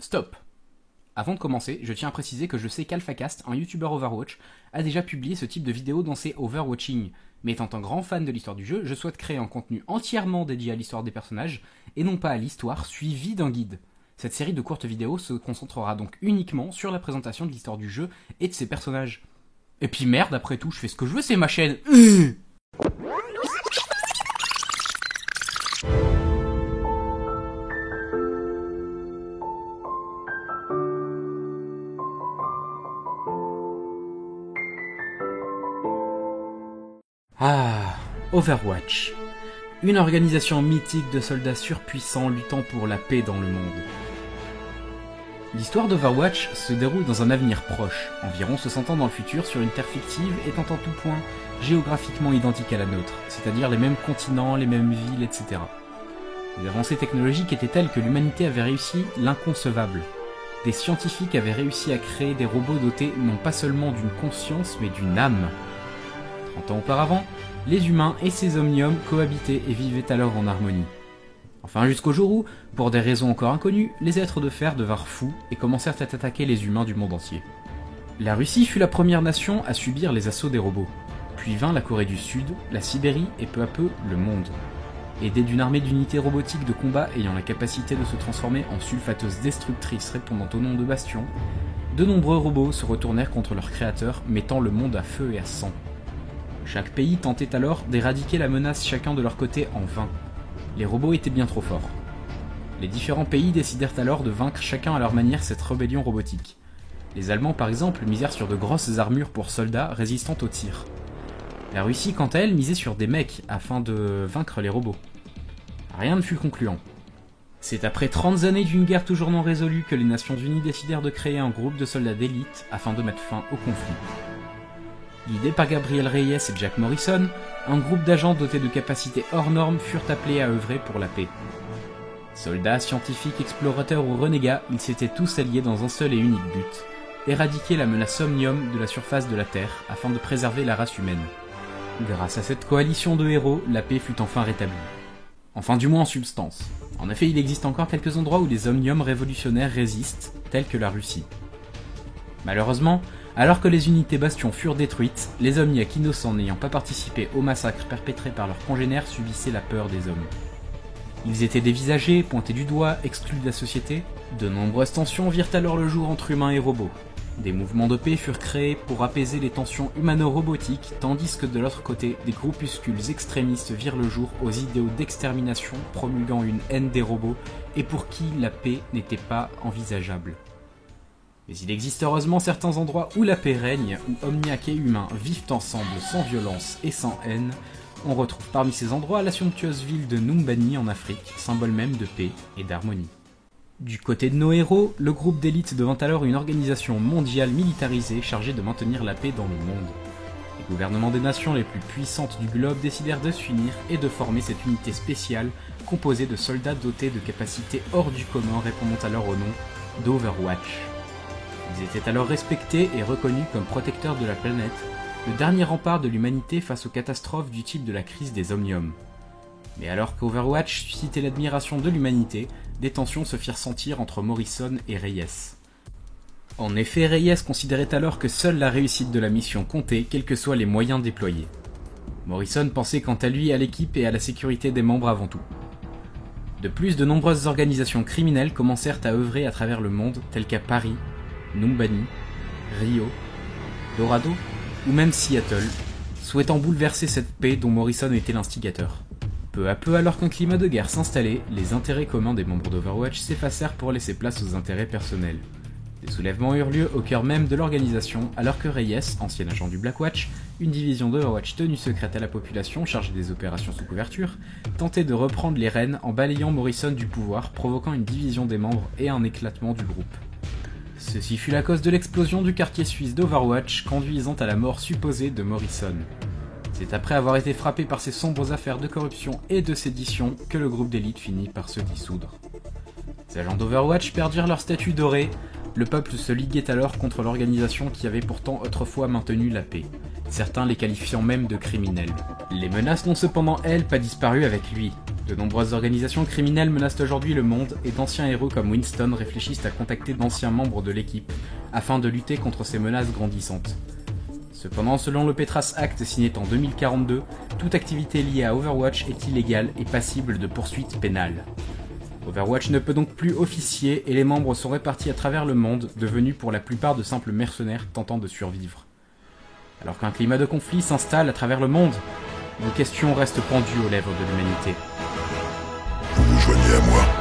Stop! Avant de commencer, je tiens à préciser que je sais qu'AlphaCast, un youtubeur Overwatch, a déjà publié ce type de vidéo dans ses Overwatching. Mais étant un grand fan de l'histoire du jeu, je souhaite créer un contenu entièrement dédié à l'histoire des personnages, et non pas à l'histoire suivie d'un guide. Cette série de courtes vidéos se concentrera donc uniquement sur la présentation de l'histoire du jeu et de ses personnages. Et puis merde, après tout, je fais ce que je veux, c'est ma chaîne. Ah, Overwatch. Une organisation mythique de soldats surpuissants luttant pour la paix dans le monde. L'histoire d'Overwatch se déroule dans un avenir proche, environ 60 ans dans le futur, sur une terre fictive étant en tout point géographiquement identique à la nôtre, c'est-à-dire les mêmes continents, les mêmes villes, etc. Les avancées technologiques étaient telles que l'humanité avait réussi l'inconcevable. Des scientifiques avaient réussi à créer des robots dotés non pas seulement d'une conscience, mais d'une âme. 30 ans auparavant, les humains et ces omniums cohabitaient et vivaient alors en harmonie. Enfin jusqu'au jour où, pour des raisons encore inconnues, les êtres de fer devinrent fous et commencèrent à attaquer les humains du monde entier. La Russie fut la première nation à subir les assauts des robots, puis vint la Corée du Sud, la Sibérie et peu à peu le monde. Aidés d'une armée d'unités robotiques de combat ayant la capacité de se transformer en sulfateuses destructrices répondant au nom de Bastion, de nombreux robots se retournèrent contre leur créateur, mettant le monde à feu et à sang. Chaque pays tentait alors d'éradiquer la menace chacun de leur côté en vain. Les robots étaient bien trop forts. Les différents pays décidèrent alors de vaincre chacun à leur manière cette rébellion robotique. Les Allemands par exemple misèrent sur de grosses armures pour soldats résistant aux tirs. La Russie quant à elle misait sur des mecs afin de vaincre les robots. Rien ne fut concluant. C'est après 30 années d'une guerre toujours non résolue que les Nations Unies décidèrent de créer un groupe de soldats d'élite afin de mettre fin au conflit. Guidés par Gabriel Reyes et Jack Morrison, un groupe d'agents dotés de capacités hors normes furent appelés à œuvrer pour la paix. Soldats, scientifiques, explorateurs ou renégats, ils s'étaient tous alliés dans un seul et unique but, éradiquer la menace omnium de la surface de la Terre afin de préserver la race humaine. Grâce à cette coalition de héros, la paix fut enfin rétablie. Enfin du moins en substance. En effet, il existe encore quelques endroits où les omniums révolutionnaires résistent, tels que la Russie. Malheureusement, alors que les unités Bastion furent détruites, les omniacs innocents n'ayant pas participé au massacre perpétré par leurs congénères subissaient la peur des hommes. Ils étaient dévisagés, pointés du doigt, exclus de la société. De nombreuses tensions virent alors le jour entre humains et robots. Des mouvements de paix furent créés pour apaiser les tensions humano-robotiques, tandis que de l'autre côté, des groupuscules extrémistes virent le jour aux idéaux d'extermination promulguant une haine des robots et pour qui la paix n'était pas envisageable. Mais il existe heureusement certains endroits où la paix règne, où omniacs et humains vivent ensemble sans violence et sans haine. On retrouve parmi ces endroits la somptueuse ville de Numbani en Afrique, symbole même de paix et d'harmonie. Du côté de nos héros, le groupe d'élite devint alors une organisation mondiale militarisée chargée de maintenir la paix dans le monde. Les gouvernements des nations les plus puissantes du globe décidèrent de s'unir et de former cette unité spéciale composée de soldats dotés de capacités hors du commun répondant alors au nom d'Overwatch. Ils étaient alors respectés et reconnus comme protecteurs de la planète, le dernier rempart de l'humanité face aux catastrophes du type de la crise des omniums. Mais alors qu'Overwatch suscitait l'admiration de l'humanité, des tensions se firent sentir entre Morrison et Reyes. En effet, Reyes considérait alors que seule la réussite de la mission comptait, quels que soient les moyens déployés. Morrison pensait quant à lui à l'équipe et à la sécurité des membres avant tout. De plus, de nombreuses organisations criminelles commencèrent à œuvrer à travers le monde, telles qu'à Paris, Numbani, Rio, Dorado ou même Seattle, souhaitant bouleverser cette paix dont Morrison était l'instigateur. Peu à peu, alors qu'un climat de guerre s'installait, les intérêts communs des membres d'Overwatch s'effacèrent pour laisser place aux intérêts personnels. Des soulèvements eurent lieu au cœur même de l'organisation, alors que Reyes, ancien agent du Blackwatch, une division d'Overwatch tenue secrète à la population chargée des opérations sous couverture, tentait de reprendre les rênes en balayant Morrison du pouvoir, provoquant une division des membres et un éclatement du groupe. Ceci fut la cause de l'explosion du quartier suisse d'Overwatch, conduisant à la mort supposée de Morrison. C'est après avoir été frappé par ces sombres affaires de corruption et de sédition que le groupe d'élite finit par se dissoudre. Les agents d'Overwatch perdirent leur statut doré, le peuple se liguait alors contre l'organisation qui avait pourtant autrefois maintenu la paix, certains les qualifiant même de criminels. Les menaces n'ont cependant, elles, pas disparu avec lui. De nombreuses organisations criminelles menacent aujourd'hui le monde et d'anciens héros comme Winston réfléchissent à contacter d'anciens membres de l'équipe afin de lutter contre ces menaces grandissantes. Cependant, selon le Petras Act signé en 2042, toute activité liée à Overwatch est illégale et passible de poursuites pénales. Overwatch ne peut donc plus officier et les membres sont répartis à travers le monde, devenus pour la plupart de simples mercenaires tentant de survivre. Alors qu'un climat de conflit s'installe à travers le monde, une question reste pendue aux lèvres de l'humanité. Vous vous joignez à moi.